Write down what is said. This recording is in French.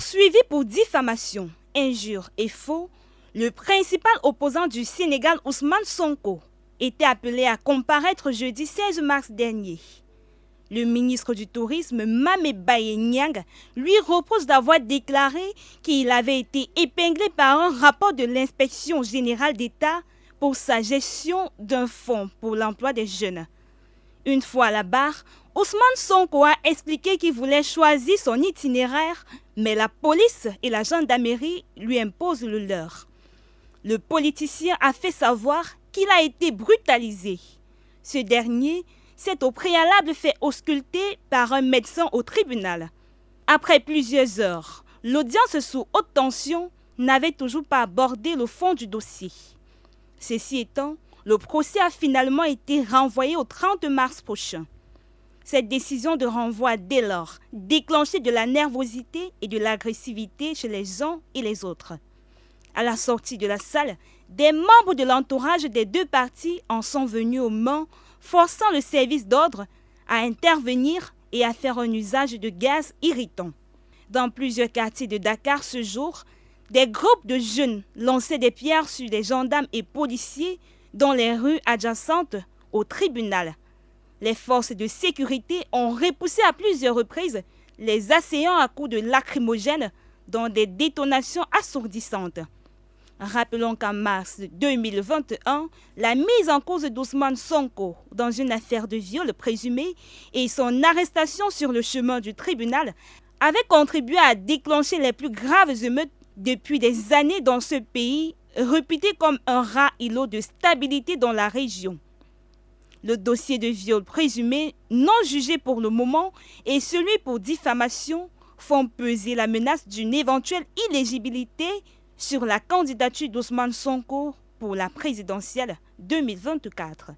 Poursuivi pour diffamation, injure et faux, le principal opposant du Sénégal, Ousmane Sonko, était appelé à comparaître jeudi 16 mars dernier. Le ministre du Tourisme, Mame Baye Niang, lui reproche d'avoir déclaré qu'il avait été épinglé par un rapport de l'Inspection générale d'État pour sa gestion d'un fonds pour l'emploi des jeunes. Une fois à la barre, Ousmane Sonko a expliqué qu'il voulait choisir son itinéraire, mais la police et la gendarmerie lui imposent le leur. Le politicien a fait savoir qu'il a été brutalisé. Ce dernier s'est au préalable fait ausculter par un médecin au tribunal. Après plusieurs heures, l'audience sous haute tension n'avait toujours pas abordé le fond du dossier. Ceci étant, le procès a finalement été renvoyé au 30 mars prochain. Cette décision de renvoi a dès lors déclenché de la nervosité et de l'agressivité chez les uns et les autres. À la sortie de la salle, des membres de l'entourage des deux parties en sont venus aux mains, forçant le service d'ordre à intervenir et à faire un usage de gaz irritant. Dans plusieurs quartiers de Dakar ce jour, des groupes de jeunes lançaient des pierres sur les gendarmes et policiers dans les rues adjacentes au tribunal. Les forces de sécurité ont repoussé à plusieurs reprises les assaillants à coups de lacrymogènes dans des détonations assourdissantes. Rappelons qu'en mars 2021, la mise en cause d'Ousmane Sonko dans une affaire de viol présumé et son arrestation sur le chemin du tribunal avaient contribué à déclencher les plus graves émeutes depuis des années dans ce pays, réputé comme un rare îlot de stabilité dans la région. Le dossier de viol présumé, non jugé pour le moment, et celui pour diffamation font peser la menace d'une éventuelle illégibilité sur la candidature d'Ousmane Sonko pour la présidentielle 2024.